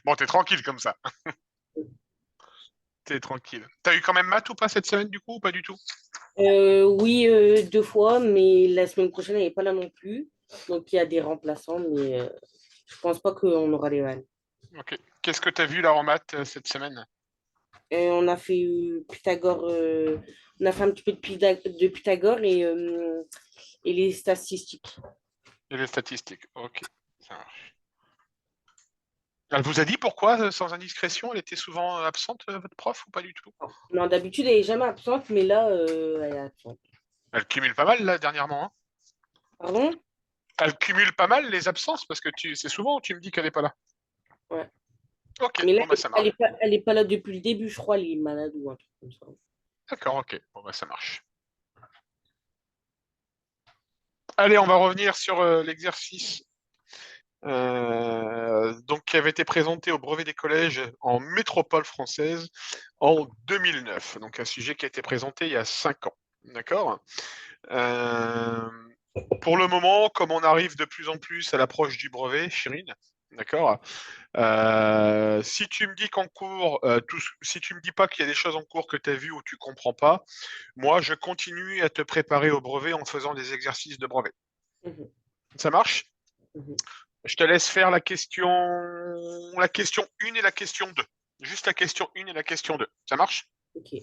Bon, t'es tranquille comme ça. T'es tranquille. T'as eu quand même maths ou pas cette semaine du coup ou pas du tout? Oui, deux fois, mais la semaine prochaine, elle n'est pas là non plus. Donc, il y a des remplaçants, mais je pense pas qu'on aura les vannes. Ok. Qu'est-ce que t'as vu là en maths cette semaine? On a fait Pythagore, on a fait un petit peu de Pythagore et les statistiques. Et les statistiques. Ok. Ça marche. Elle vous a dit pourquoi, sans indiscrétion, elle était souvent absente, votre prof, ou pas du tout? Non, d'habitude, elle est jamais absente, mais là, elle est absente. Elle cumule pas mal là dernièrement, hein. Pardon? Elle cumule pas mal les absences parce que c'est souvent où tu me dis qu'elle est pas là. Ouais. Ok, Mais là, bon bah ça marche. elle est pas là depuis le début, je crois, elle est malade ou un truc comme ça. D'accord, ok, bon bah ça marche. Allez, on va revenir sur l'exercice donc qui avait été présenté au brevet des collèges en métropole française en 2009. Donc un sujet qui a été présenté il y a 5 ans. D'accord. Euh, pour le moment, comme on arrive de plus en plus à l'approche du brevet, Chirine, d'accord. Si tu me dis qu'en cours, si tu me dis pas qu'il y a des choses en cours que tu as vues ou tu comprends pas, moi je continue à te préparer au brevet en faisant des exercices de brevet. Mhm, Ça marche? mhm. Je te laisse faire la question 1 et la question 2. Juste la question 1 et la question 2. Ça marche? Ok.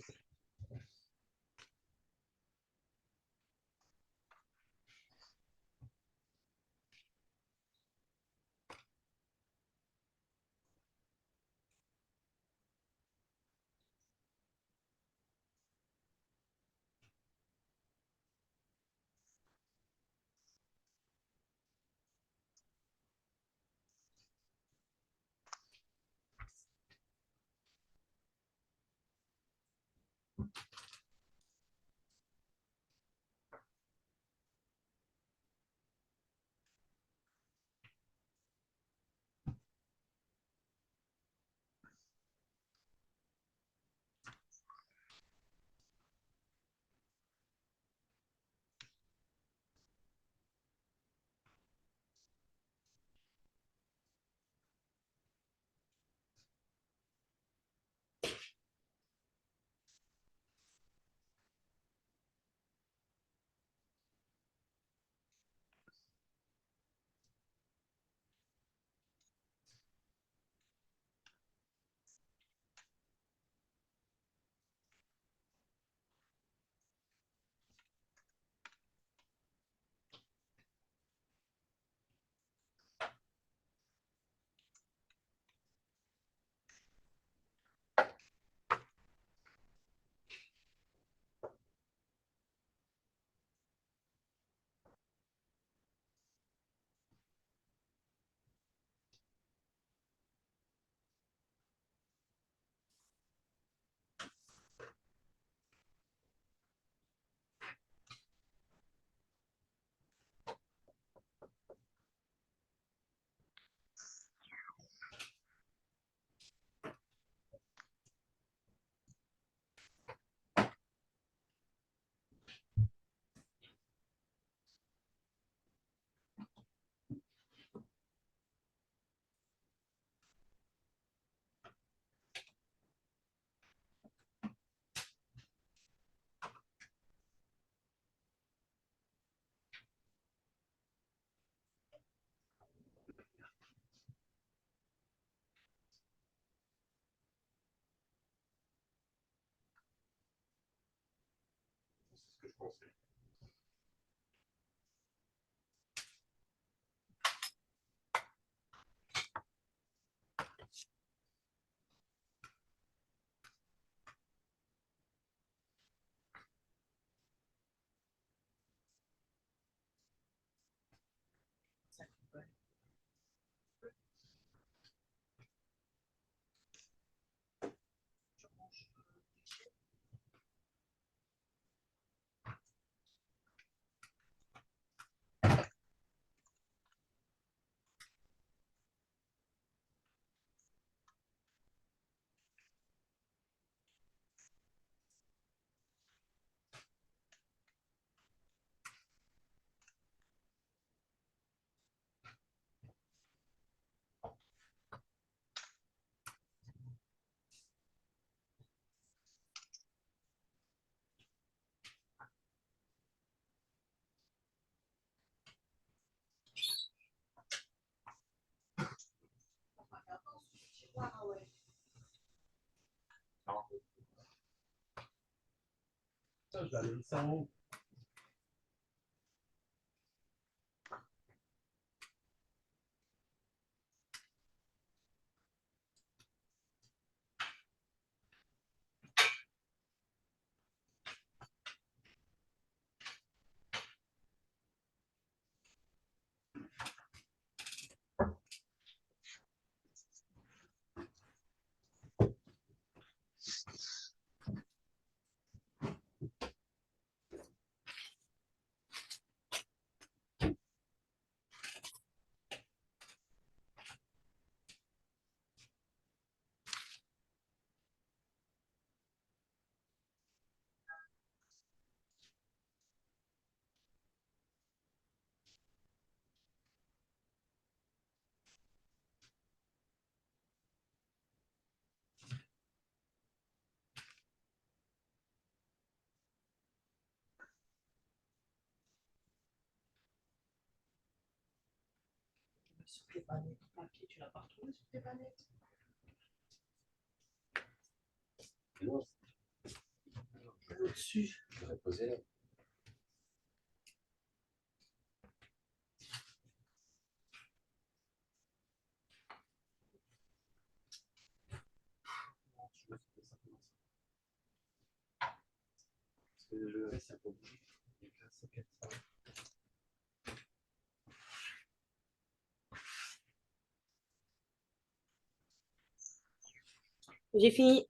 J'ai fini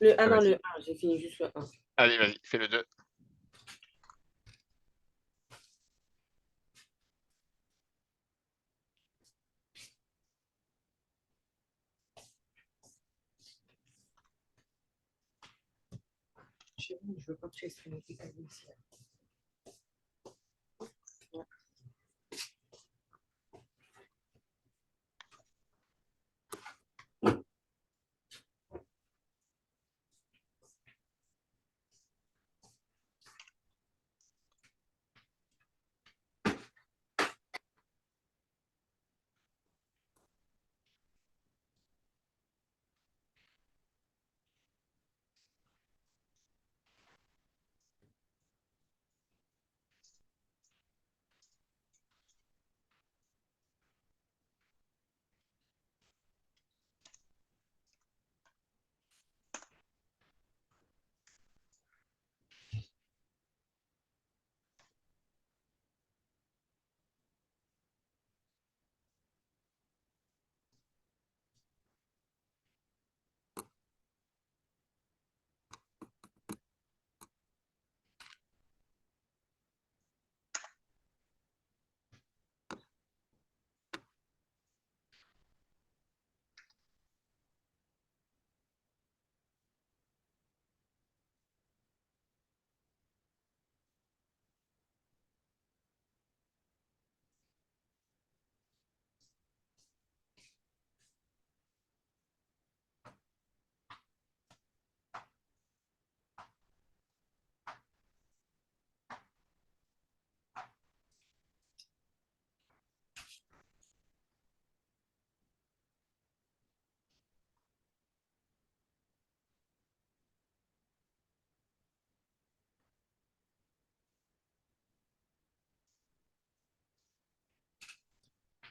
le un Ah, dans vas-y. le un. J'ai fini juste le un. Allez, vas-y, fais le 2. Je veux pas que tu aies ici.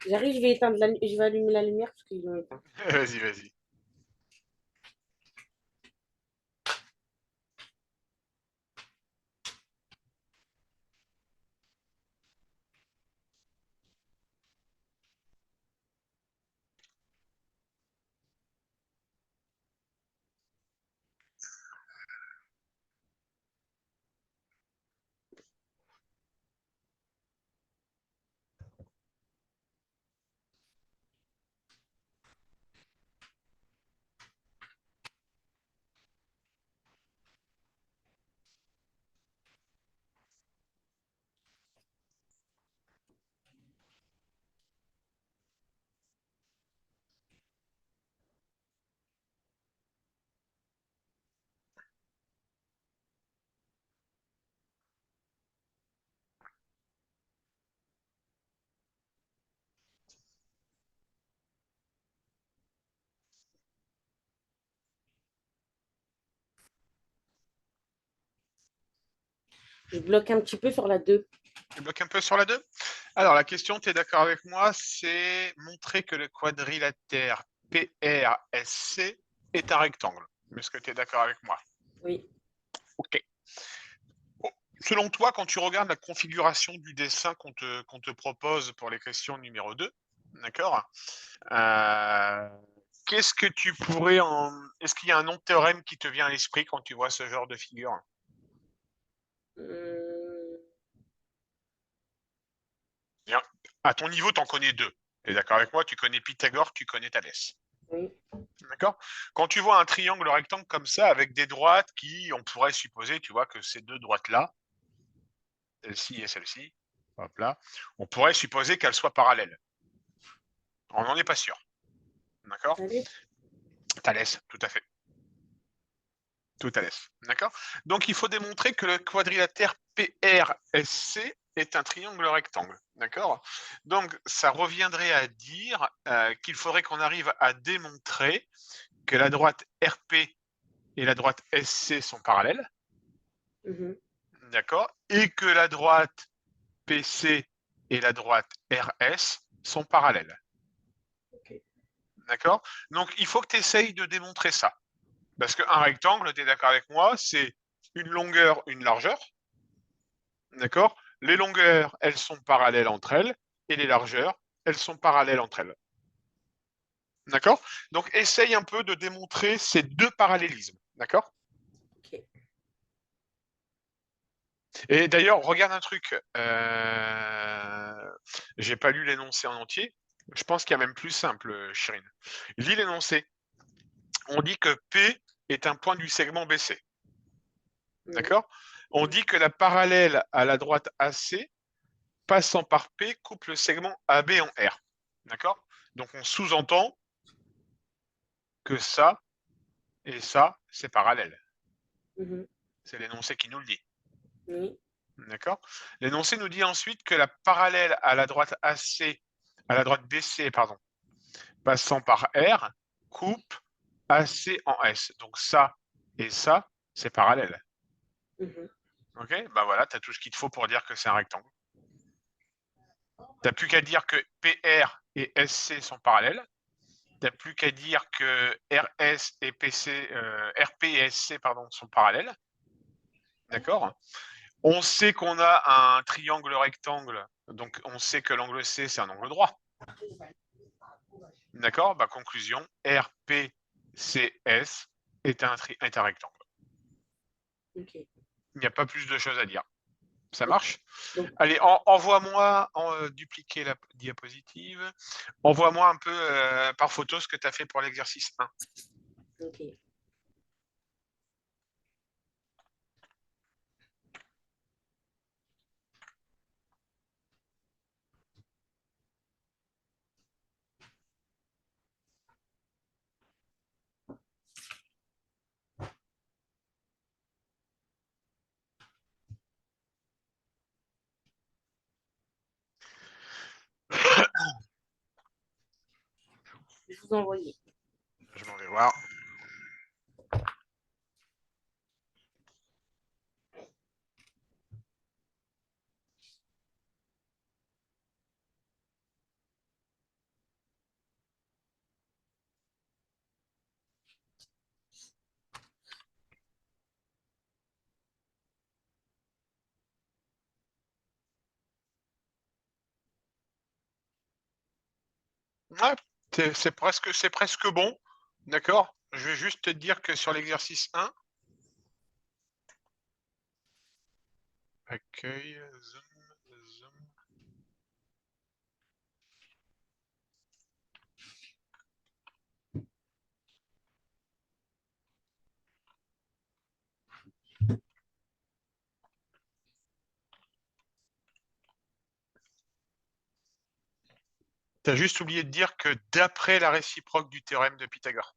J'arrive, je vais allumer la lumière parce qu'ils l'ont éteint. Vas-y, vas-y. Je bloque un petit peu sur la 2. Tu bloques un peu sur la 2. Alors, la question, tu es d'accord avec moi, c'est montrer que le quadrilatère PRSC est un rectangle. Est-ce que tu es d'accord avec moi? Oui. OK. Bon, selon toi, quand tu regardes la configuration du dessin qu'on te propose pour les questions numéro 2, d'accord, euh, qu'est-ce que tu pourrais en... Est-ce qu'il y a un nom de théorème qui te vient à l'esprit quand tu vois ce genre de figure? Hum, Bien. À ton niveau, tu en connais deux. Tu es d'accord avec moi? Tu connais Pythagore, tu connais Thalès. oui. D'accord? Quand tu vois un triangle rectangle comme ça, avec des droites qui, on pourrait supposer, tu vois, que ces deux droites-là, celle-ci et celle-ci, hop là, on pourrait supposer qu'elles soient parallèles. On n'en est pas sûr. D'accord? Allez. Thalès, tout à fait. Tout Thalès. D'accord? Donc, il faut démontrer que le quadrilatère PRSC est un triangle rectangle. D'accord? Donc, ça reviendrait à dire qu'il faudrait qu'on arrive à démontrer que la droite RP et la droite SC sont parallèles. Mhm. D'accord? Et que la droite PC et la droite RS sont parallèles. Ok. D'accord? Donc, il faut que tu essayes de démontrer ça. Parce qu'un rectangle, tu es d'accord avec moi, c'est une longueur, une largeur. D'accord? Les longueurs, elles sont parallèles entre elles, et les largeurs, elles sont parallèles entre elles. D'accord? Donc, essaye un peu de démontrer ces deux parallélismes. D'accord? Ok. Et d'ailleurs, regarde un truc. J'ai pas lu l'énoncé en entier. Je pense qu'il y a même plus simple, Chirine. Lis l'énoncé. On dit que P est un point du segment BC. Oui. D'accord? On dit que la parallèle à la droite AC, passant par P, coupe le segment AB en R. D'accord? Donc on sous-entend que ça et ça, c'est parallèle. Mhm. C'est l'énoncé qui nous le dit. Oui. D'accord? L'énoncé nous dit ensuite que la parallèle à la droite AC, à la droite BC, pardon, passant par R, coupe AC en S. Donc ça et ça, c'est parallèle. Mhm. Ok? Ben voilà, tu as tout ce qu'il te faut pour dire que c'est un rectangle. Tu n'as plus qu'à dire que PR et SC sont parallèles. Tu n'as plus qu'à dire que RS et PC, RP et SC pardon, sont parallèles. D'accord? On sait qu'on a un triangle rectangle, donc on sait que l'angle C, c'est un angle droit. D'accord? Bah, conclusion, RPCS est un rectangle. Ok. Il n'y a pas plus de choses à dire. Ça Ok. marche? Donc, Allez, envoie-moi, dupliquer la diapositive. Envoie-moi un peu par photo ce que tu as fait pour l'exercice 1. ok. Je vous envoie. Je m'en vais voir. Ouais, c'est presque bon. D'accord? Je vais juste te dire que sur l'exercice 1, accueil, zoom, zoom. Tu as juste oublié de dire que d'après la réciproque du théorème de Pythagore.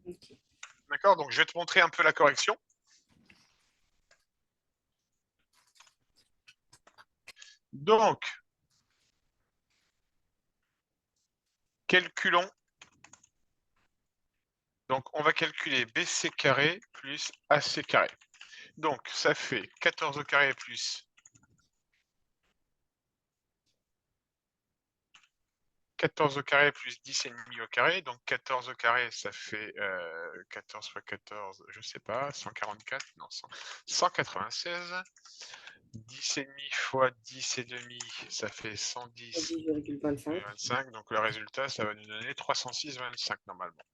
Ok. D'accord? Donc, je vais te montrer un peu la correction. Donc, calculons. Donc, on va calculer BC carré plus AC carré. Donc, ça fait 14 au carré plus 14 au carré plus 10,5 au carré. Donc, 14 au carré, ça fait 14 fois 14, je sais pas, 144, non, 196. 10,5 fois 10,5, ça fait 10,25. 110,25. Donc, le résultat, ça va nous donner 306,25 normalement.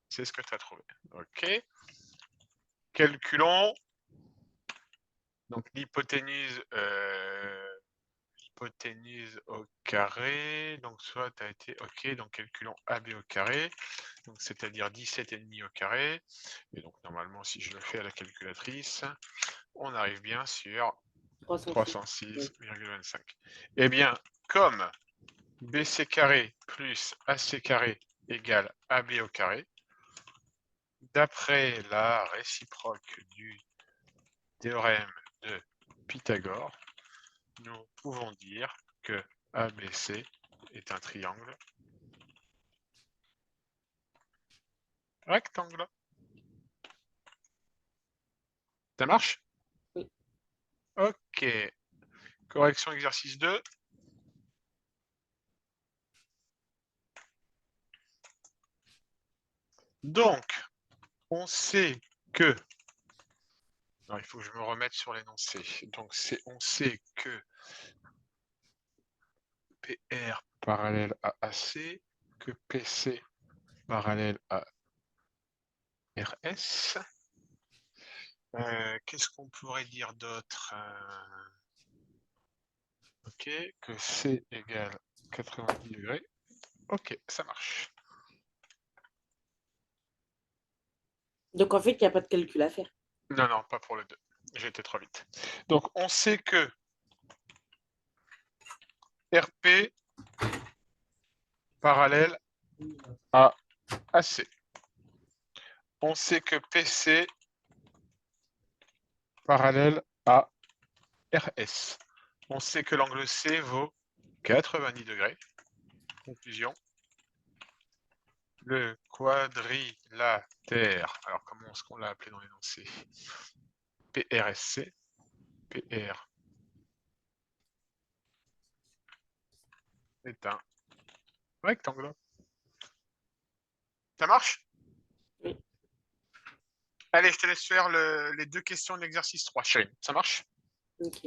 C'est ce que tu as trouvé. OK. Calculons. Donc, l'hypoténuse au carré. Donc, soit tu as été OK. Donc, calculons AB au carré. Donc, c'est-à-dire 17,5 au carré. Et donc, normalement, si je le fais à la calculatrice, on arrive bien sur 306,25. Eh bien, comme BC carré plus AC carré égale AB au carré, d'après la réciproque du théorème de Pythagore, nous pouvons dire que ABC est un triangle rectangle. Ça marche? Oui. OK. Correction exercice 2. Donc, on sait que... Non, il faut que je me remette sur l'énoncé. Donc, on sait que PR parallèle à AC, que PC parallèle à RS. Qu'est-ce qu'on pourrait dire d'autre? Ok, que C égale 90 degrés. Ok, ça marche. Donc, en fait, il n'y a pas de calcul à faire. Non, non, pas pour le 2. J'ai été trop vite. Donc, on sait que RP parallèle à AC. On sait que PC parallèle à RS. On sait que l'angle C vaut 90 degrés. Conclusion. Le quadrilatère, alors comment est-ce qu'on l'a appelé dans l'énoncé? PRSC, PR est un rectangle. Ça marche? Oui. Allez, je te laisse faire les 2 questions de l'exercice 3, chérie. Ça marche? Ok.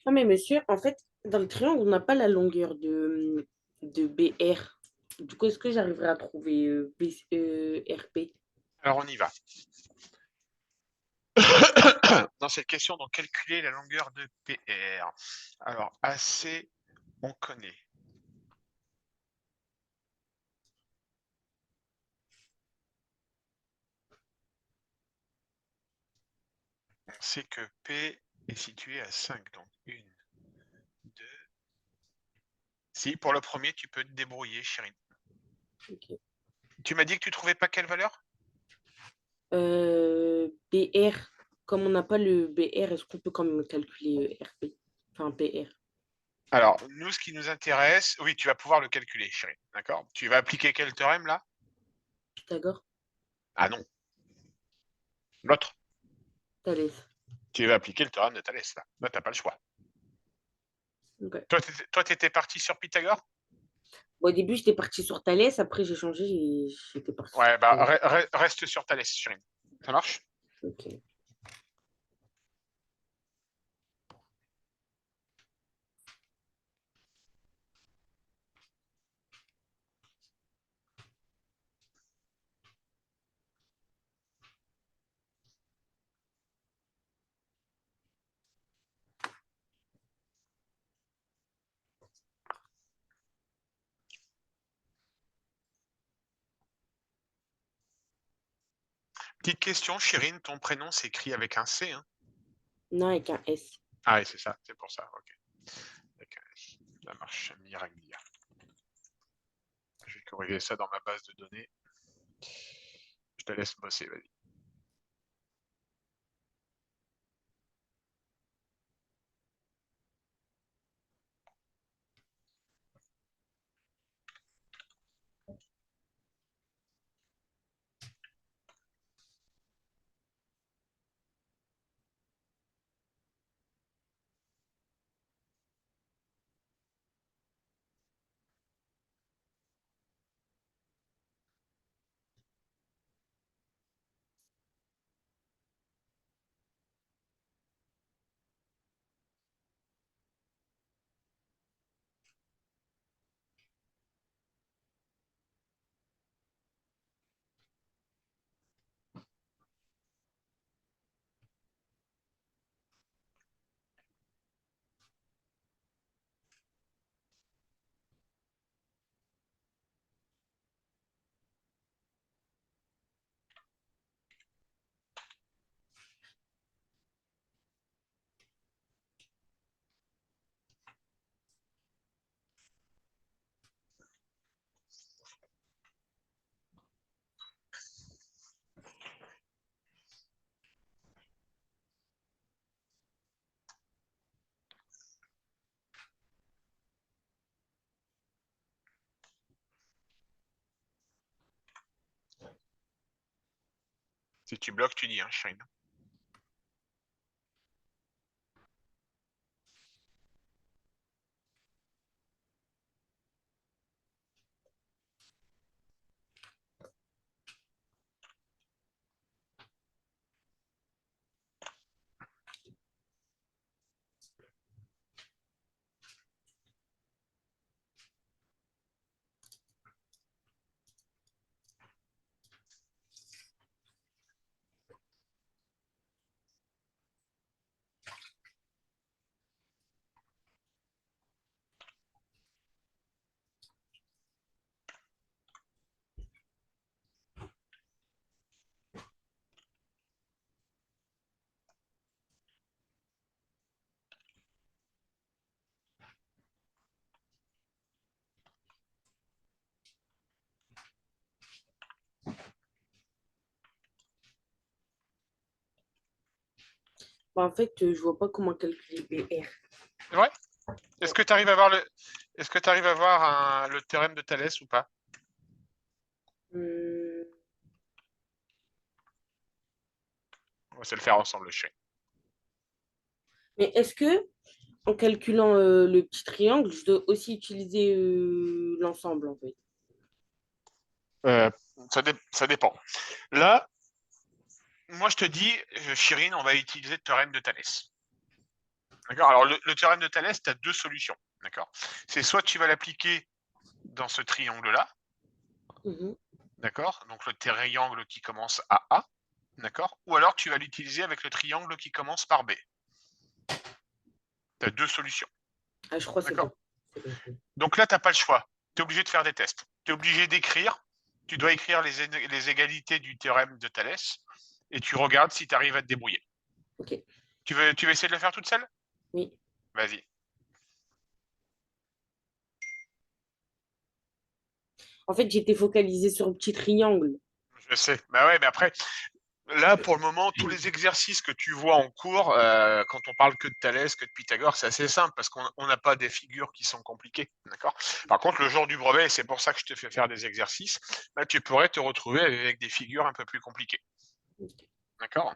Ah, mais monsieur, en fait, dans le triangle, on n'a pas la longueur de BR. Du coup, est-ce que j'arriverai à trouver RP? Alors on y va. Dans cette question, donc calculer la longueur de PR. Alors AC, on connaît. On sait que P est situé à 5, donc 1, 2. Si, pour le premier, tu peux te débrouiller, chérie. Ok. Tu m'as dit que tu trouvais pas quelle valeur? BR, comme on n'a pas le BR, est-ce qu'on peut quand même calculer RP? Enfin, PR. Alors, nous, ce qui nous intéresse, oui, tu vas pouvoir le calculer, chérie. D'accord? Tu vas appliquer quel théorème là? D'accord? Ah non, l'autre. Thalès. Tu vas appliquer le théorème de Thalès là. Là, t'as pas le choix. Ok. Toi, t'étais parti sur Pythagore? Bon, au début, j'étais partie sur Thalès, après j'ai changé, j'étais partie sur Ouais, bah Pythagore. reste sur Thalès, chérie. Ça marche? Ok. Petite question, Chérine, ton prénom s'écrit avec un C, hein? Non, avec un S. Ah oui, c'est ça, c'est pour ça, ok. Avec un S. Ça marche, Miraglia. Je vais corriger ça dans ma base de données. Je te laisse bosser, vas-y. Si tu bloques, tu dis, hein, Chérine. Bah, en fait, je vois pas comment calculer BR. Ouais. Est-ce que tu arrives à voir est-ce que tu arrives à voir le théorème de Thalès ou pas? Hum, On va se le faire ensemble, le chien. Mais est-ce que, en calculant le petit triangle, je dois aussi utiliser l'ensemble, en fait? Euh, ça dépend. Là, moi, je te dis, Chirine, on va utiliser le théorème de Thalès. D'accord. Alors, le théorème de Thalès, tu as deux solutions. D'accord. C'est soit tu vas l'appliquer dans ce triangle-là, Mhm. d'accord, donc le triangle qui commence à A, d'accord, ou alors tu vas l'utiliser avec le triangle qui commence par B. Tu as deux solutions. Ah, je crois que c'est bon. D'accord. C'est bon. Donc là, tu n'as pas le choix. Tu es obligé de faire des tests. Tu es obligé d'écrire. Tu dois écrire les égalités du théorème de Thalès et tu regardes si tu arrives à te débrouiller. Ok, Tu veux essayer de le faire toute seule? oui. Vas-y. En fait, j'étais focalisée sur le petit triangle. Je sais. Bah ouais, mais après, là, pour le moment, tous les exercices que tu vois en cours, quand on parle que de Thalès, que de Pythagore, c'est assez simple parce qu'on n'a pas des figures qui sont compliquées. D'accord. Par contre, le jour du brevet, c'est pour ça que je te fais faire des exercices, là, tu pourrais te retrouver avec des figures un peu plus compliquées. D'accord.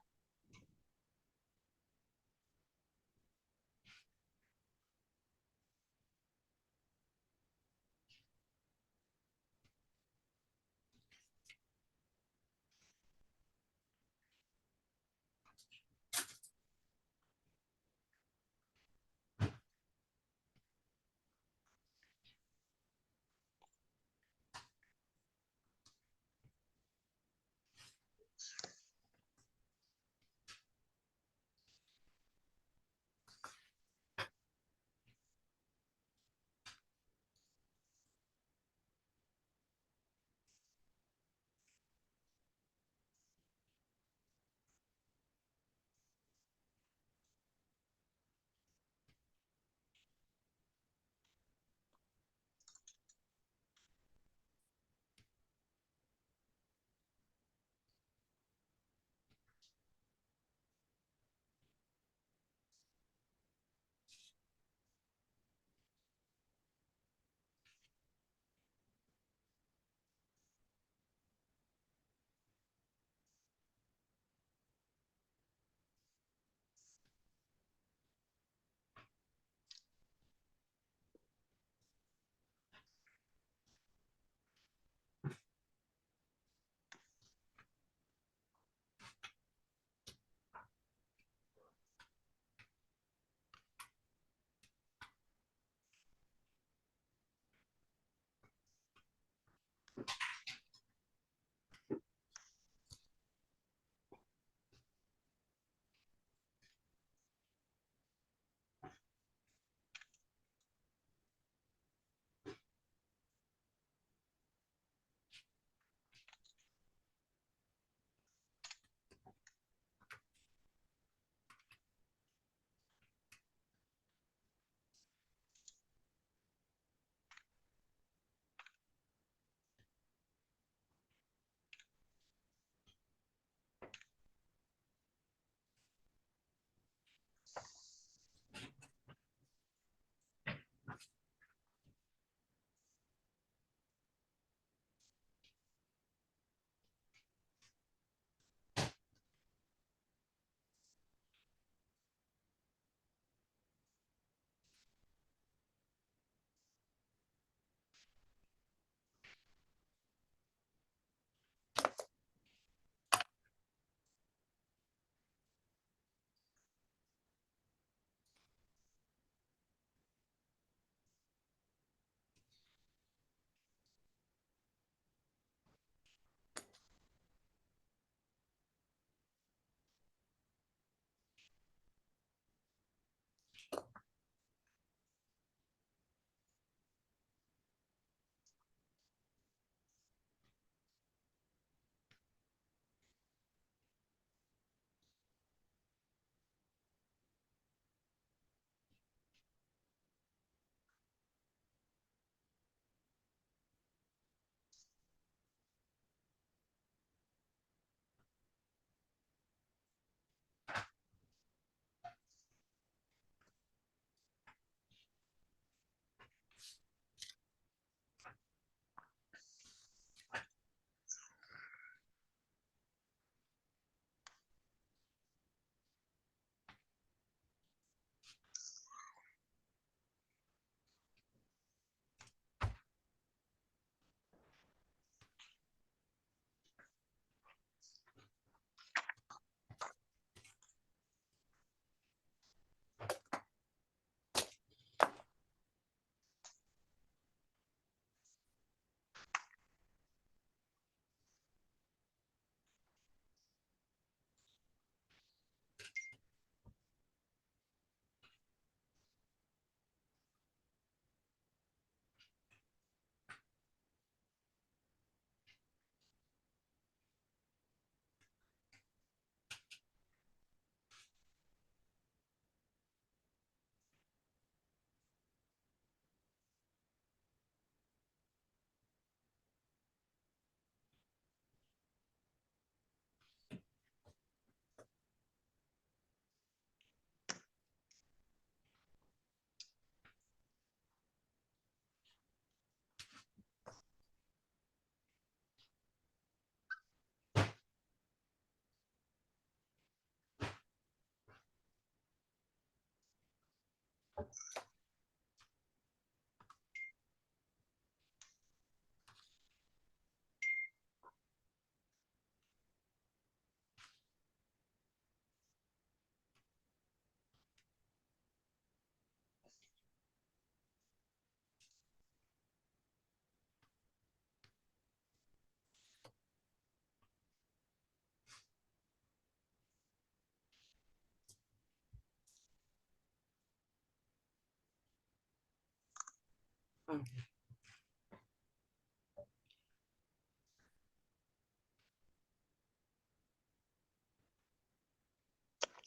Ah.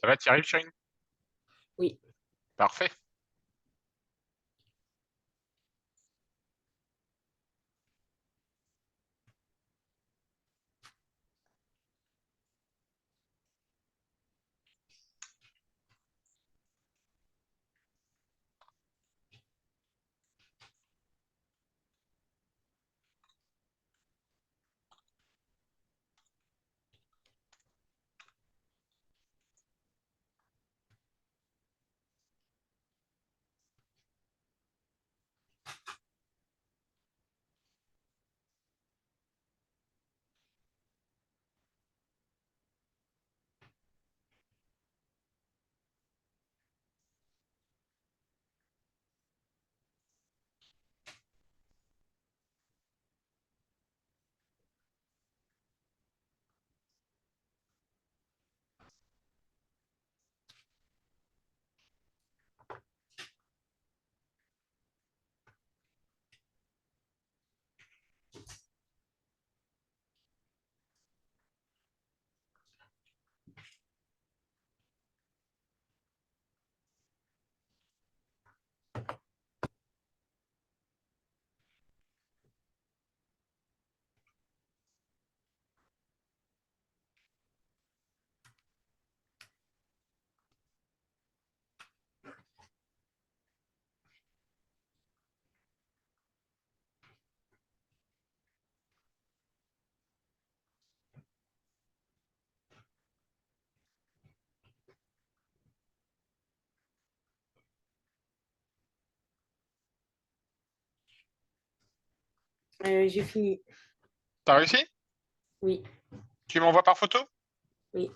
Ça va, t'y arrives, Chérine? Oui. Parfait. J'ai fini. T'as réussi? Oui. Tu m'envoies par photo? Oui.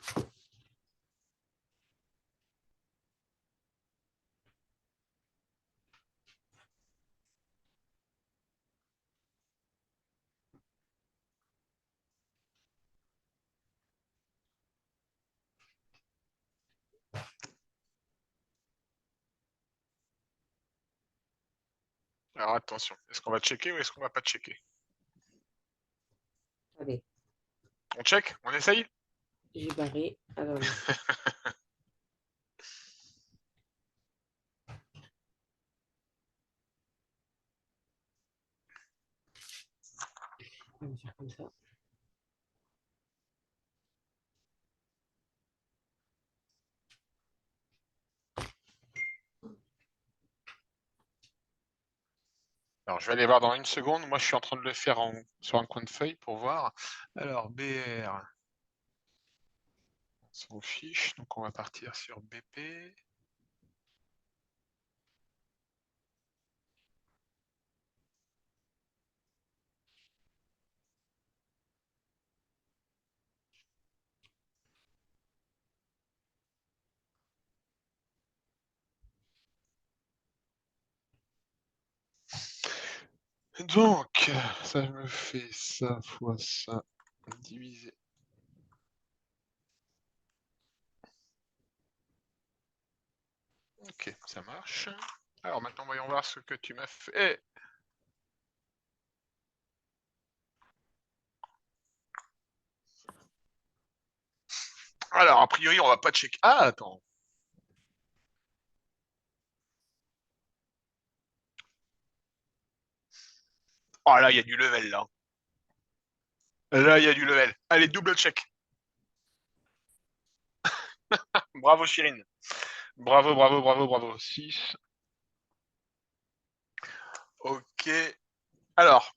Alors attention, est-ce qu'on va checker ou est-ce qu'on va pas checker? Allez, On check? On essaye? j'ai barré. Alors, on va faire comme ça. Alors, je vais aller voir dans une seconde. Moi, je suis en train de le faire sur un coin de feuille pour voir. Alors, BR, on s'en fiche. Donc, on va partir sur BP. Donc, ça me fait ça fois ça divisé. Ok, ça marche. Alors, maintenant, voyons voir ce que tu m'as fait. Alors, a priori, on va pas checker. Ah, attends. Oh là, il y a du level, là. Là, il y a du level. Allez, double check. Bravo, Chirine. Bravo, bravo, bravo, bravo. 6. Ok. Alors,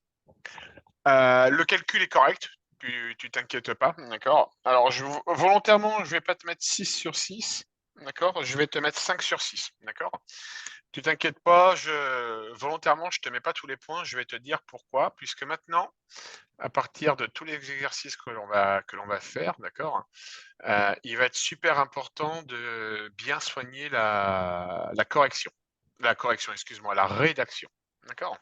le calcul est correct. Tu t'inquiètes pas, d'accord? Alors, volontairement, je vais pas te mettre 6 sur 6, d'accord? Je vais te mettre 5 sur 6, d'accord? Tu t'inquiètes pas, volontairement, je te mets pas tous les points, je vais te dire pourquoi, puisque maintenant, à partir de tous les exercices que l'on va faire, d'accord, il va être super important de bien soigner la correction. La correction, excuse-moi, la rédaction. D'accord?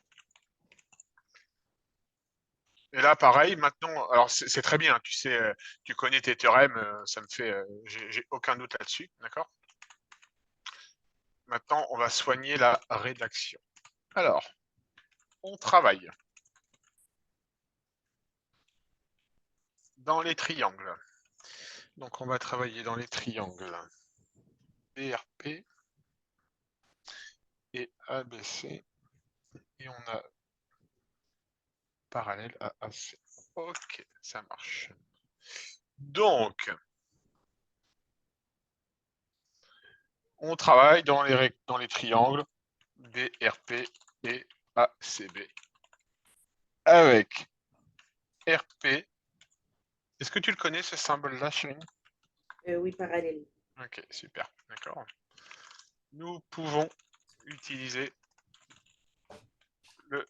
Et là, pareil, maintenant, alors c'est très bien, tu sais, tu connais tes théorèmes, ça me fait, j'ai aucun doute là-dessus, d'accord? Maintenant, on va soigner la rédaction. Alors, on travaille dans les triangles. Donc, on va travailler dans les triangles BRP et ABC. Et on a parallèle à AC. Ok, ça marche. Donc, on travaille dans les triangles BRP et ACB avec RP. Est-ce que tu le connais, ce symbole-là, chérie? Oui, parallèle. Ok, super, d'accord. Nous pouvons utiliser le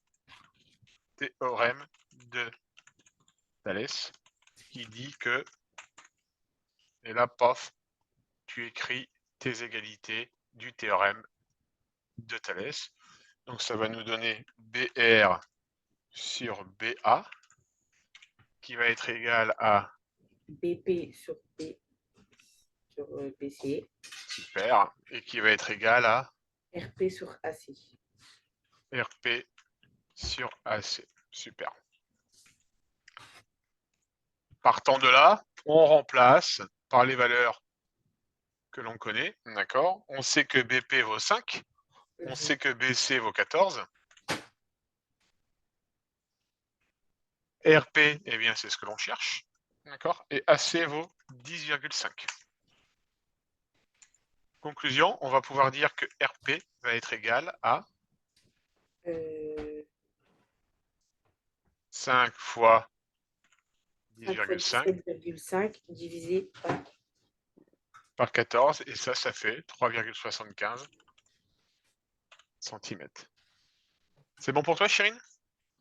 théorème de Thalès qui dit que, et là, paf, tu écris tes égalités du théorème de Thalès. Donc ça va nous donner BR sur BA qui va être égal à BP sur P sur PC. super et qui va être égal à RP sur AC. RP sur AC. Super. Partant de là, on remplace par les valeurs que l'on connaît, d'accord? On sait que BP vaut 5, on sait que BC vaut 14. RP, eh bien, c'est ce que l'on cherche, d'accord? Et AC vaut 10,5. Conclusion, on va pouvoir dire que RP va être égal à 5 fois 5 fois 10,5 17,5 divisé par 14, et ça fait 3,75 cm. C'est bon pour toi, Chérine?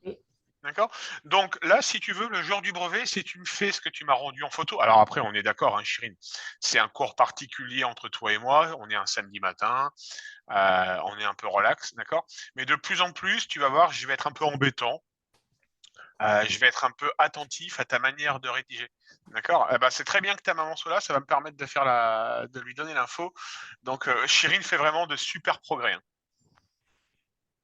Oui. D'accord? Donc là, si tu veux, le jour du brevet, c'est tu me fais ce que tu m'as rendu en photo. Alors après, on est d'accord, hein, Chérine. C'est un cours particulier entre toi et moi. On est un samedi matin. On est un peu relax, d'accord? Mais de plus en plus, tu vas voir, je vais être un peu embêtant. Je vais être un peu attentif à ta manière de rédiger. D'accord? Eh ben, c'est très bien que ta maman soit là, ça va me permettre de lui donner l'info. Donc, Chérine fait vraiment de super progrès, hein.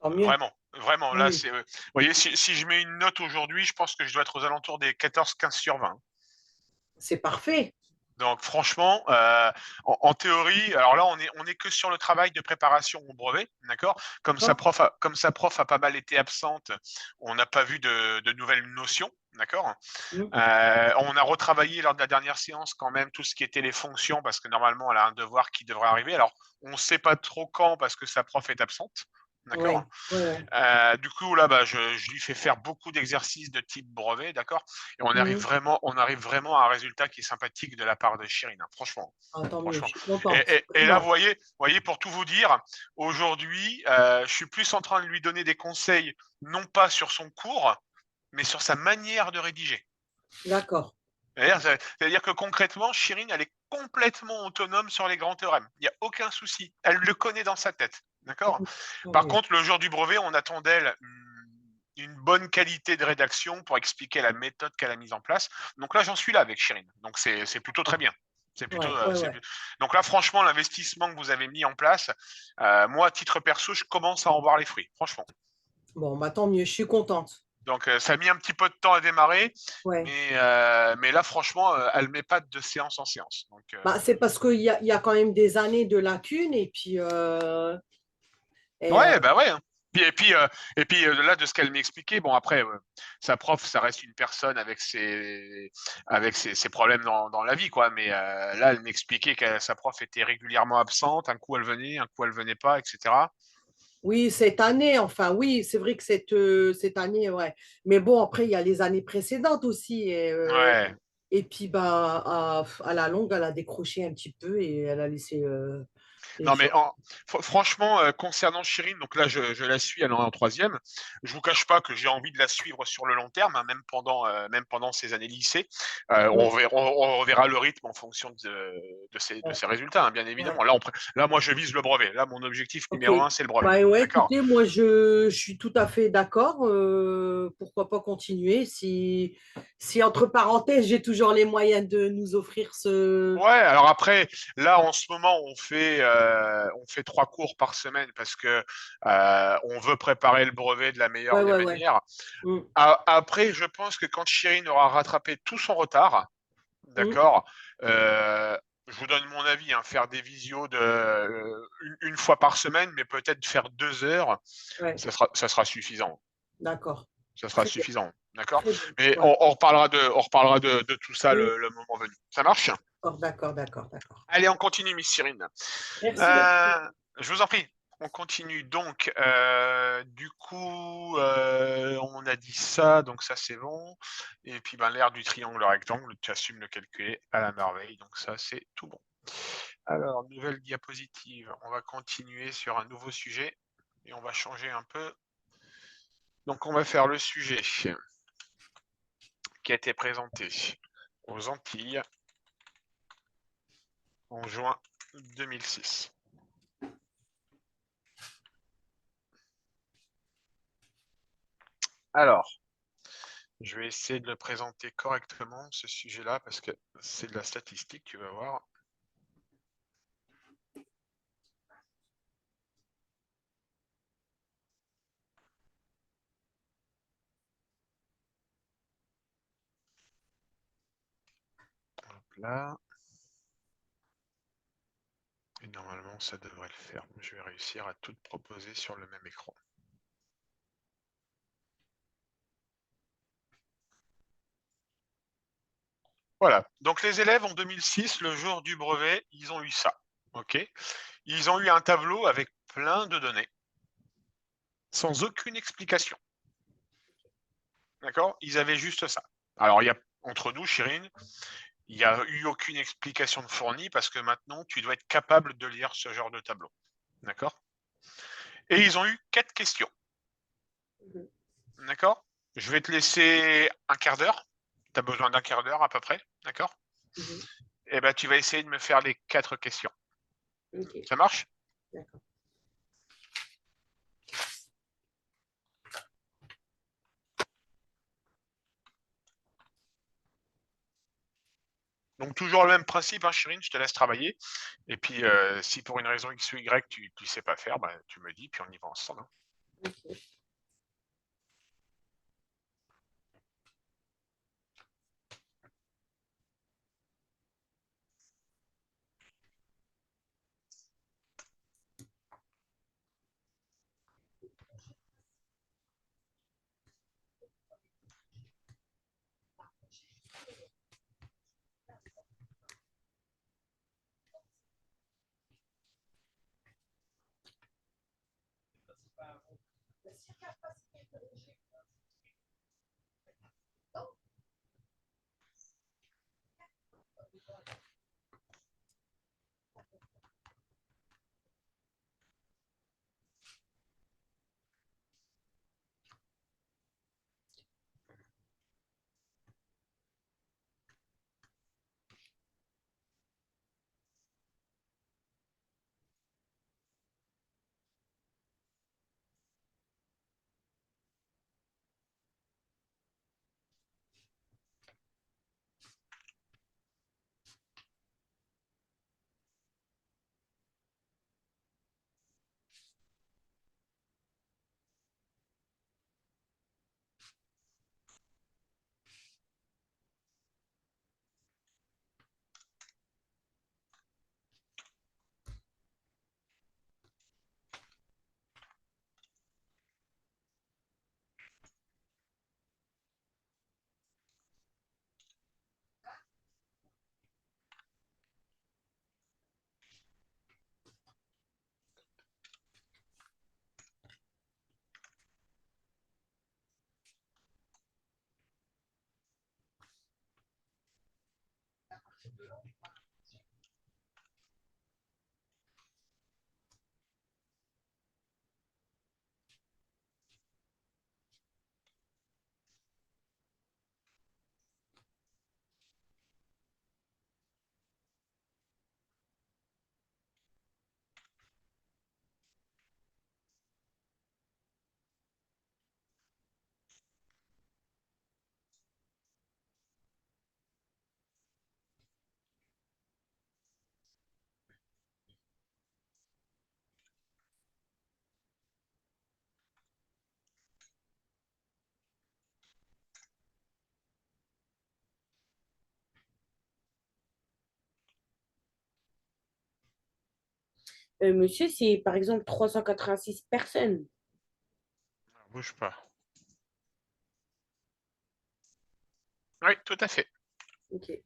Tant mieux. Vraiment, vraiment. Là, Oui. c'est, vous voyez, si je mets une note aujourd'hui, je pense que je dois être aux alentours des 14-15 sur 20. C'est parfait. Donc franchement, en théorie, alors là on est que sur le travail de préparation au brevet, d'accord. Comme sa prof a pas mal été absente, on n'a pas vu de nouvelles notions, d'accord. On a retravaillé lors de la dernière séance quand même tout ce qui était les fonctions parce que normalement elle a un devoir qui devrait arriver. Alors on ne sait pas trop quand parce que sa prof est absente, d'accord. Ouais, ouais, ouais. Du coup, là, je lui fais faire beaucoup d'exercices de type brevet, d'accord? Et on arrive vraiment à un résultat qui est sympathique de la part de Chérine, hein, franchement. Ah, tant mieux, je Franchement. suis Et, contente. et- et là, Vraiment. vous voyez, pour tout vous dire, aujourd'hui, je suis plus en train de lui donner des conseils, non pas sur son cours, mais sur sa manière de rédiger. D'accord. C'est-à-dire que concrètement, Chérine, elle est complètement autonome sur les grands théorèmes. Il n'y a aucun souci. Elle le connaît dans sa tête. D'accord? Tant Par mieux. contre, le jour du brevet, on attend d'elle une bonne qualité de rédaction pour expliquer la méthode qu'elle a mise en place. Donc là, j'en suis là avec Chérine. Donc c'est plutôt très bien. C'est plutôt, Ouais, ouais, ouais. Donc là, franchement, l'investissement que vous avez mis en place, moi, à titre perso, je commence à en voir les fruits, franchement. Bon, bah tant mieux, je suis contente. Donc ça a mis un petit peu de temps à démarrer, Ouais. mais là, franchement, elle met pas de séance en séance. Donc, Bah, c'est parce il y a quand même des années de lacunes et puis et, ouais, bah ouais, hein. Et puis là, de ce qu'elle m'expliquait, bon après, sa prof, ça reste une personne avec ses problèmes dans la vie, quoi. Mais là, elle m'expliquait que sa prof était régulièrement absente. Un coup, elle venait, un coup, elle venait pas, etc. oui, cette année, enfin oui, c'est vrai que cette année, ouais. Mais bon, après, il y a les années précédentes aussi. Ouais. Et puis, bah, à la longue, elle a décroché un petit peu et elle a laissé. Et Non, mais sur... franchement, concernant Chirine, donc là, je la suis, elle est en troisième. Je vous cache pas que j'ai envie de la suivre sur le long terme, hein, même pendant ses années lycée. Mm. On reverra le rythme en fonction de Ouais, ses résultats, hein, bien ouais. évidemment. Là, moi, je vise le brevet. Là, mon objectif Ok. numéro un, c'est le brevet. Bah ouais, D'accord? écoutez, moi je suis tout à fait d'accord. Pourquoi pas continuer si entre parenthèses j'ai toujours les moyens de nous offrir ce. Ouais, alors après, là en ce moment, on fait 3 cours par semaine parce que on veut préparer le brevet de la meilleure Ouais, des ouais, ouais. manières. Mm. Après, je pense que quand Chirine aura rattrapé tout son retard, Mm. d'accord, je vous donne mon avis, hein, faire des visios une fois par semaine, mais peut-être faire 2 heures, Ouais, ça sera suffisant. d'accord. Ça sera Très bien, suffisant, d'accord? très bien. Mais Ouais. on reparlera de tout ça Oui, le moment venu. Ça marche? d'accord, d'accord, d'accord, d'accord. Allez, on continue, Miss Cyrine. Merci, merci. Euh, je vous en prie. On continue donc. Du coup, on a dit ça, donc ça c'est bon. Et puis ben, l'air du triangle rectangle, tu assumes le calculer à la merveille, donc ça c'est tout bon. Alors, nouvelle diapositive. On va continuer sur un nouveau sujet et on va changer un peu. Donc on va faire le sujet qui a été présenté aux Antilles en juin 2006. Alors, je vais essayer de le présenter correctement, ce sujet-là, parce que c'est de la statistique, tu vas voir. Hop là. Et normalement, ça devrait le faire. Je vais réussir à tout proposer sur le même écran. Voilà. Donc les élèves en 2006, le jour du brevet, ils ont eu ça. OK? Ils ont eu un tableau avec plein de données, sans aucune explication. D'accord? Ils avaient juste ça. Alors, il y a, entre nous, Chirine, il n'y a eu aucune explication de fournie parce que maintenant, tu dois être capable de lire ce genre de tableau. D'accord? Et ils ont eu 4 questions. Mhm. D'accord? Je vais te laisser un quart d'heure. Tu as besoin d'un quart d'heure à peu près. D'accord? Mhm. Et ben, tu vas essayer de me faire les 4 questions. Ok, Ça marche? d'accord. Donc, toujours le même principe, hein, Chirine, je te laisse travailler. Et puis, si pour une raison X ou Y, tu ne sais pas faire, bah, tu me dis, puis on y va ensemble. Hein. Ok. Monsieur, c'est par exemple 386 personnes. Bouge pas. Oui, tout à fait. Ok.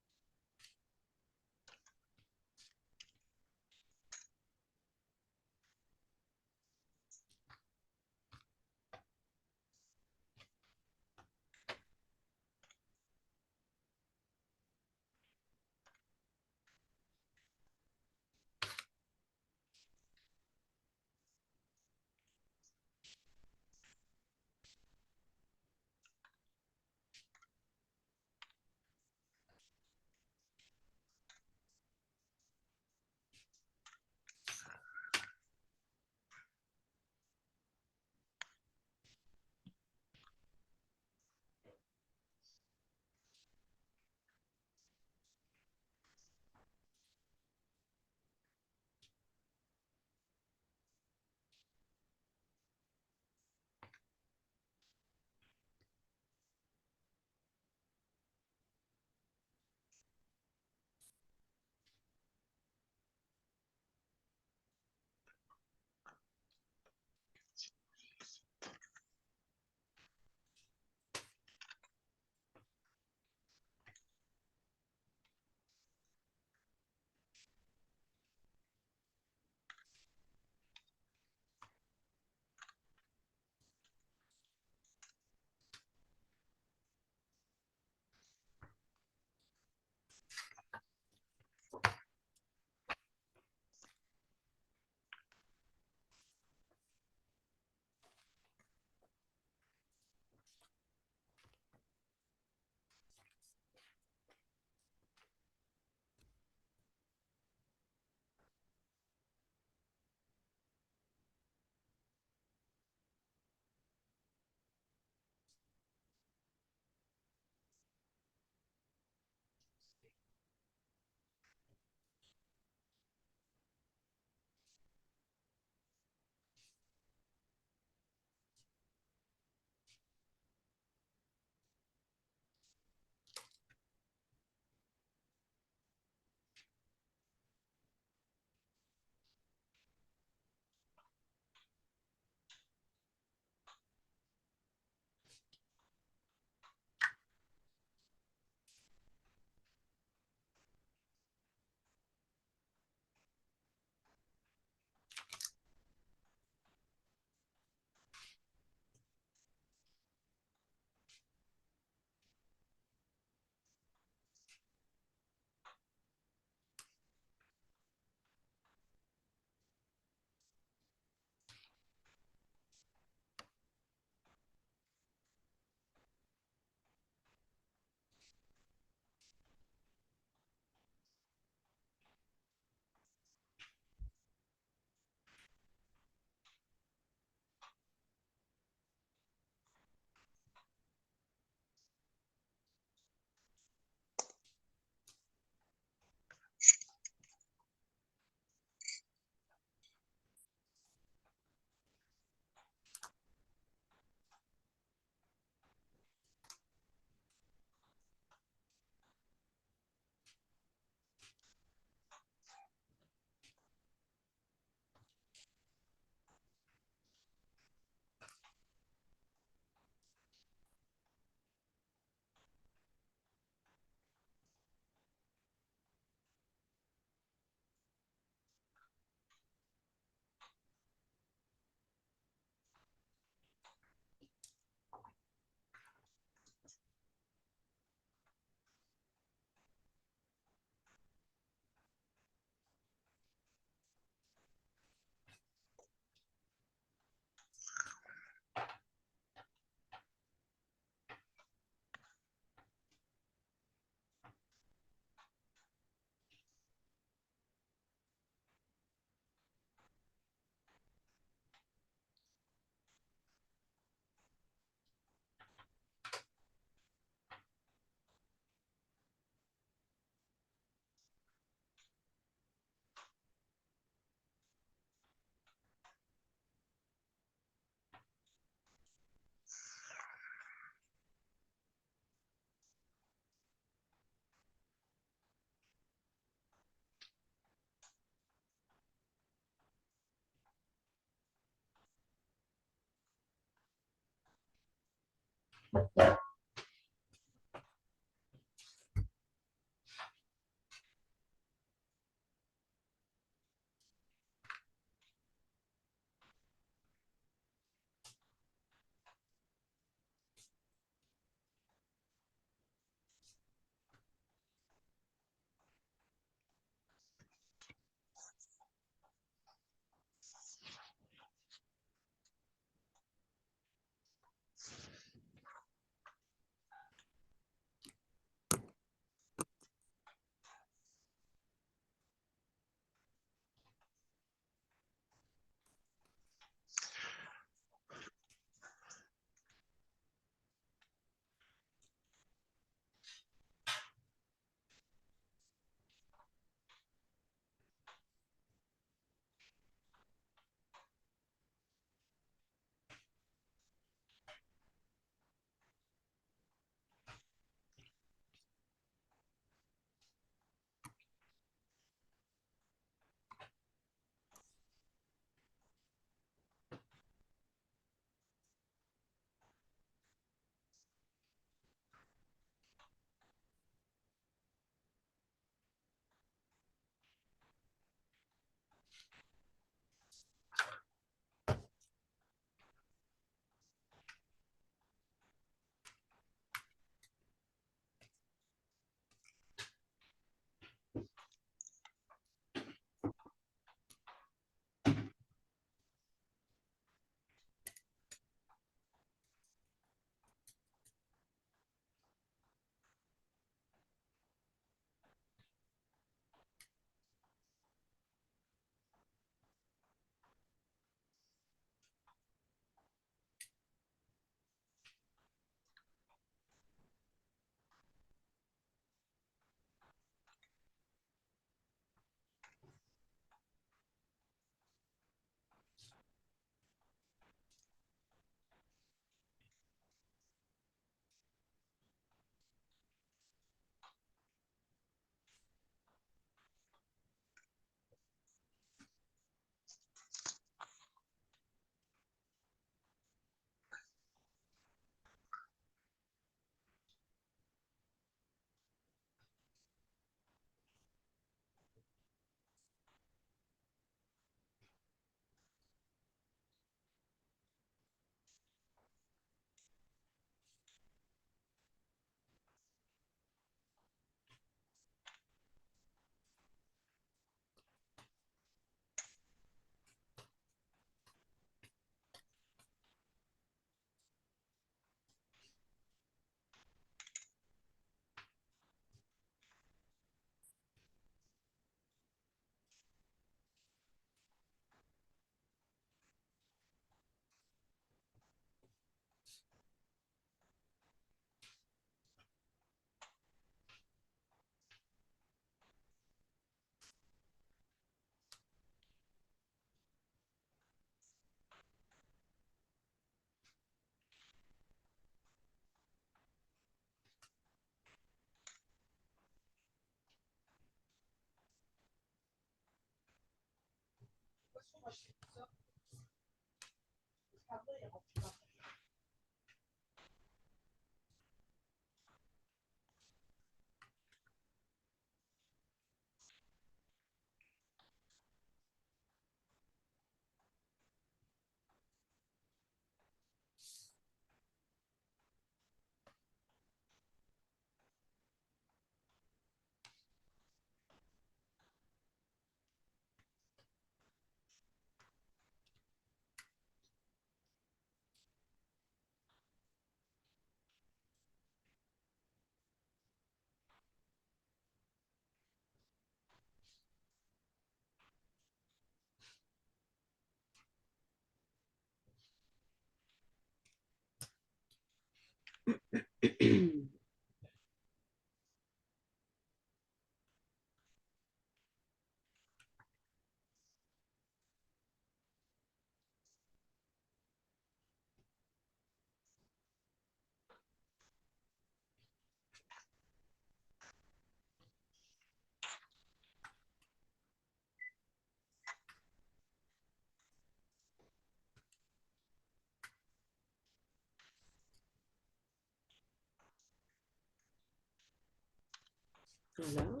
Voilà.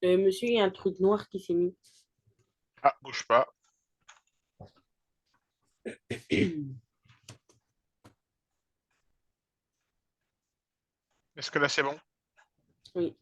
Monsieur, il y a un truc noir qui s'est mis. Ah, bouge pas. Est-ce que là c'est bon? Oui.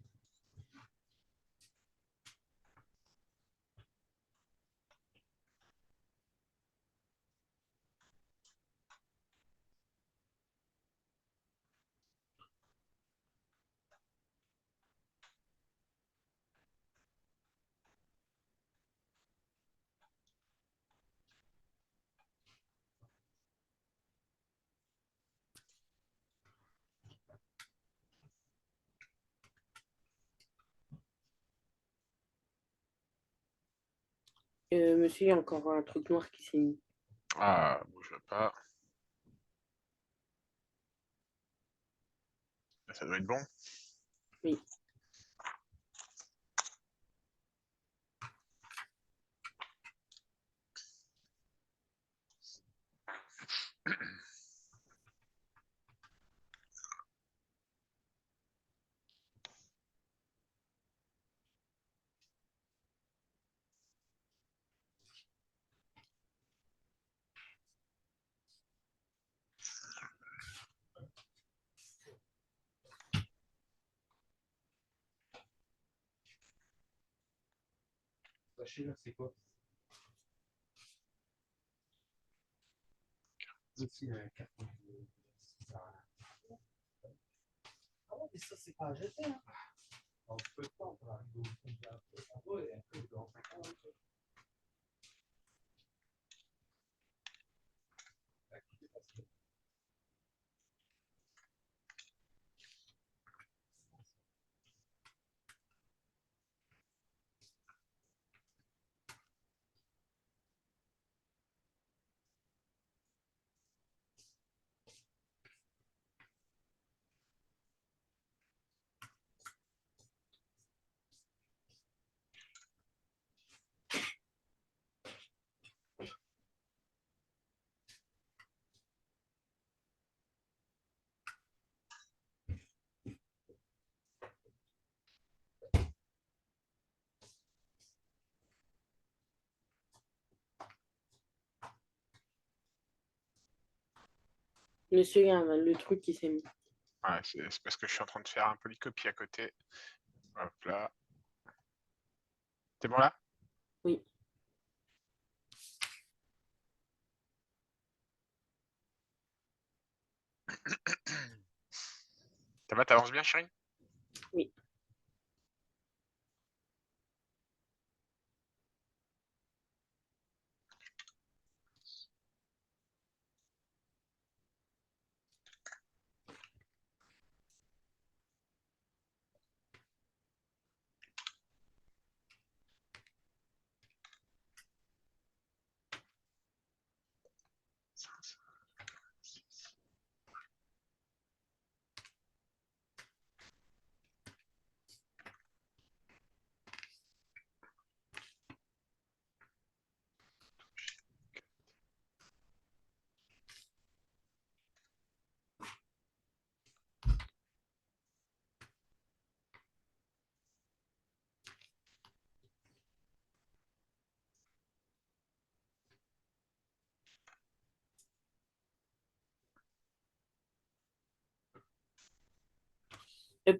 Monsieur, il y a encore un truc noir qui s'est mis. Ah, bouge pas. Ça doit être bon. Oui. Sachez là, c'est quoi? Aussi, carton. Ah ouais, mais ça, c'est pas à jeter, hein. En peu de temps, on va arriver au fond de la boîte, et après, on peut en faire un. Monsieur, il y a le truc qui s'est mis. Ouais, c'est parce que je suis en train de faire un polycopie à côté. Hop là. T'es bon là? Oui. Ça va, t'avances bien, chérie? Oui.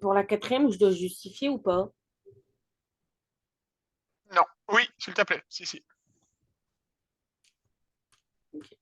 Pour la quatrième, je dois justifier ou pas? Non. Oui, s'il te plaît. Si, si. Ok.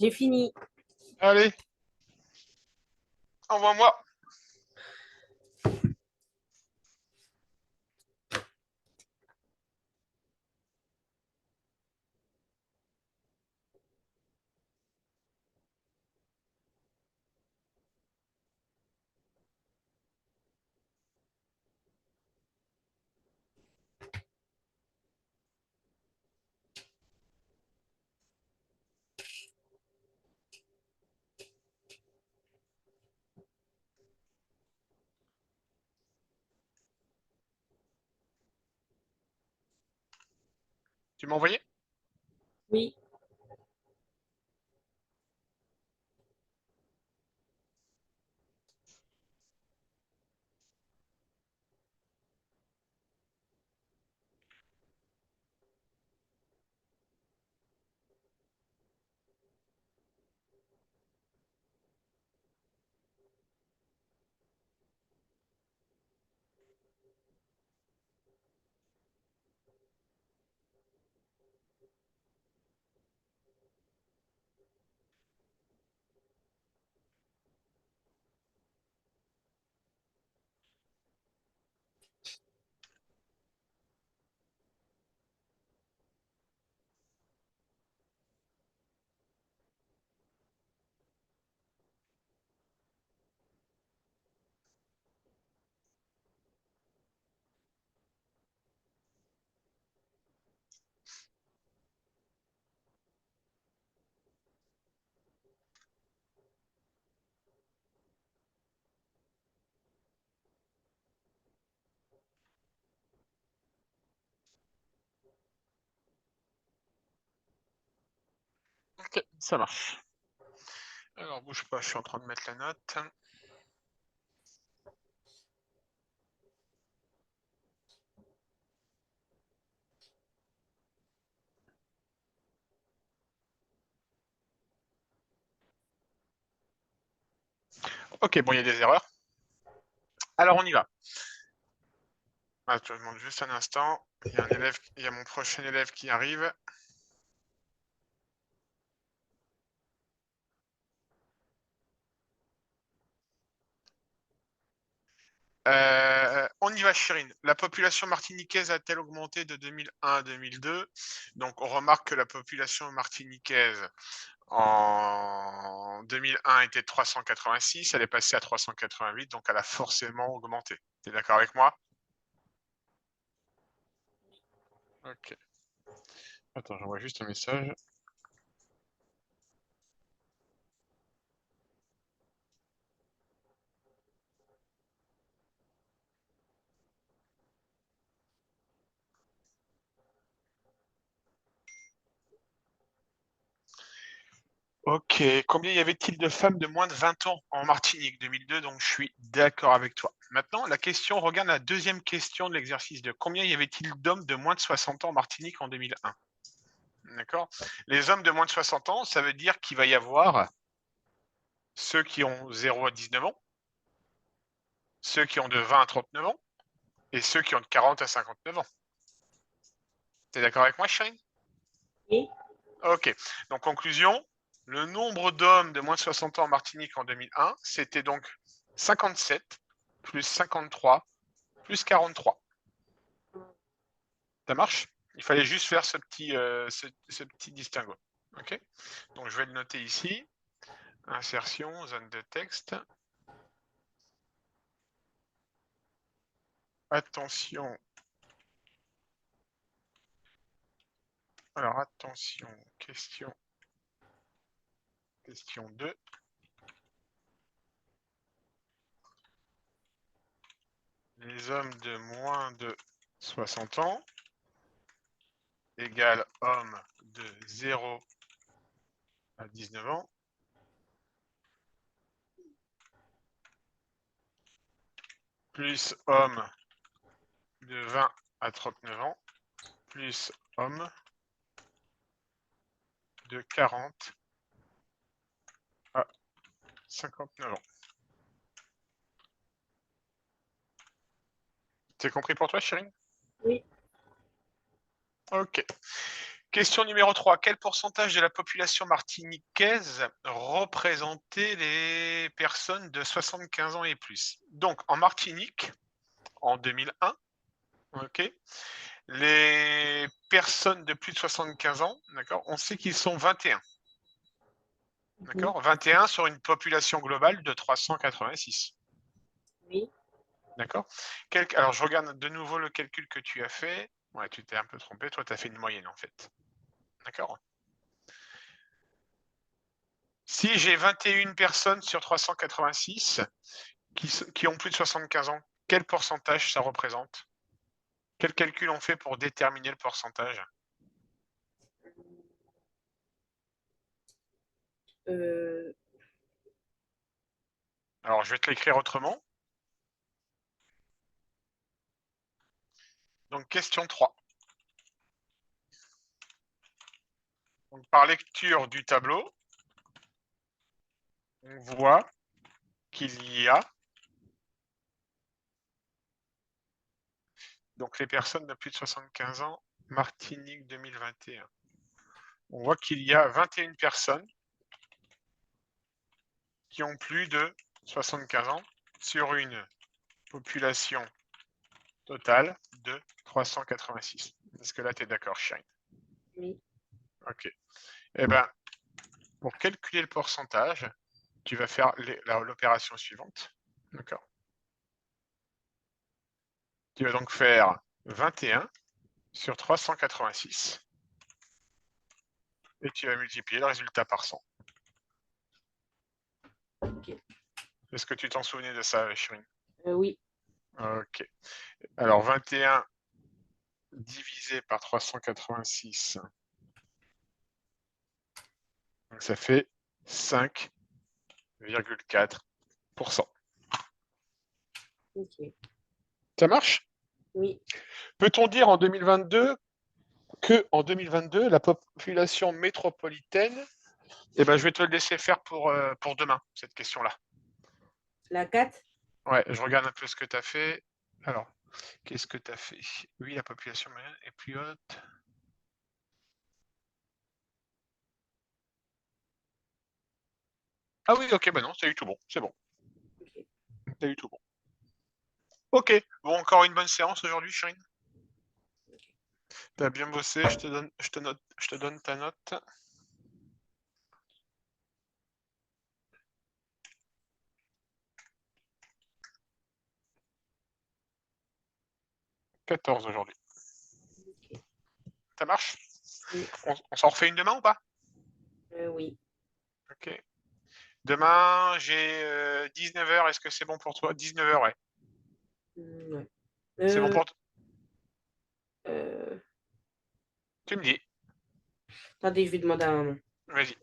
J'ai fini. Allez, envoie-moi. Tu m'as envoyé? Oui. Ok, ça marche. Alors, bouge pas, je suis en train de mettre la note. Ok, bon, il y a des erreurs. Alors, on y va. Ah, je te demande juste un instant. Il y a un élève, il y a mon prochain élève qui arrive. On y va, Chérine. La population martiniquaise a-t-elle augmenté de 2001 à 2002? Donc, on remarque que la population martiniquaise en 2001 était de 386, elle est passée à 388, donc elle a forcément augmenté. Tu es d'accord avec moi? Ok. Attends, j'envoie juste un message. Ok, combien y avait-il de femmes de moins de 20 ans en Martinique 2002? Donc je suis d'accord avec toi. Maintenant, la question, regarde la deuxième question de l'exercice de combien y avait-il d'hommes de moins de 60 ans en Martinique en 2001? D'accord? Les hommes de moins de 60 ans, ça veut dire qu'il va y avoir ceux qui ont 0 à 19 ans, ceux qui ont de 20 à 39 ans et ceux qui ont de 40 à 59 ans. Tu es d'accord avec moi, Chérine? Oui. Ok, donc conclusion, le nombre d'hommes de moins de 60 ans en Martinique en 2001, c'était donc 57 plus 53 plus 43. Ça marche? Il fallait juste faire ce petit distinguo. Ok? Donc je vais le noter ici. Insertion, zone de texte. Attention. Alors attention, question 2. Les hommes de moins de 60 ans égale hommes de 0 à 19 ans plus hommes de 20 à 39 ans plus hommes de 40 à 59 ans. C'est compris pour toi, Chérine? Oui. Ok. Question numéro 3. Quel pourcentage de la population martiniquaise représentait les personnes de 75 ans et plus? Donc, en Martinique, en 2001, ok, les personnes de plus de 75 ans, d'accord, on sait qu'ils sont 21. D'accord, 21 sur une population globale de 386. Oui. D'accord. Alors, je regarde de nouveau le calcul que tu as fait. Ouais, tu t'es un peu trompé. Toi, tu as fait une moyenne, en fait. D'accord. Si j'ai 21 personnes sur 386 qui ont plus de 75 ans, quel pourcentage ça représente? Quel calcul on fait pour déterminer le pourcentage? Alors, je vais te l'écrire autrement. Donc, question 3. Donc, par lecture du tableau, on voit qu'il y a donc les personnes de plus de 75 ans, Martinique 2021. On voit qu'il y a 21 personnes qui ont plus de 75 ans sur une population totale de 386. Est-ce que là, tu es d'accord, Shine? Oui. Ok. Eh bien, pour calculer le pourcentage, tu vas faire l'opération suivante. D'accord. Tu vas donc faire 21 sur 386 et tu vas multiplier le résultat par 100. Ok. Est-ce que tu t'en souvenais de ça, Shirin? Oui. Ok. Alors, 21 divisé par 386, donc ça fait 5,4%. Ok. Ça marche? Oui. Peut-on dire en 2022 que en 2022, la population métropolitaine, eh ben, je vais te le laisser faire pour demain, cette question-là. La 4? Ouais, je regarde un peu ce que tu as fait. Alors, qu'est-ce que tu as fait? Oui, la population moyenne est plus haute. Ah oui, ok, bah non, t'as eu tout bon, c'est bon. Ok. T'as eu tout bon. Ok, bon, encore une bonne séance aujourd'hui, Chirine. T'as bien bossé, je te donne ta note. « 14 aujourd'hui. Ok. Ça marche? Oui. On s'en refait une demain ou pas? Oui. Ok. Demain, j'ai 19h. Est-ce que c'est bon pour toi? 19h, ouais. Ouais. C'est bon pour toi? Euh, Tu me dis. Attendez, je vais demander à maman. Vas-y,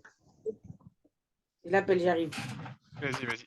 Je l'appelle, j'arrive. vas-y, vas-y.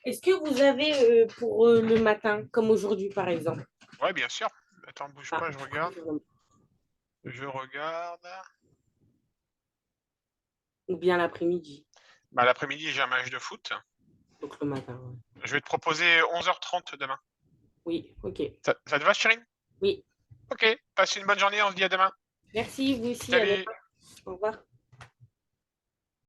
Est-ce que vous avez pour le matin, comme aujourd'hui par exemple? Ouais, bien sûr. Attends, bouge Ah, pas, je regarde. Je regarde. ou bien l'après-midi, Bah, l'après-midi, j'ai un match de foot. donc le matin. Ouais. Je vais te proposer 11h30 demain. Oui, ok. Ça te va, Chirine? Oui. Ok, passe une bonne journée, on se dit à demain. Merci, vous aussi. À demain. Salut! Au revoir.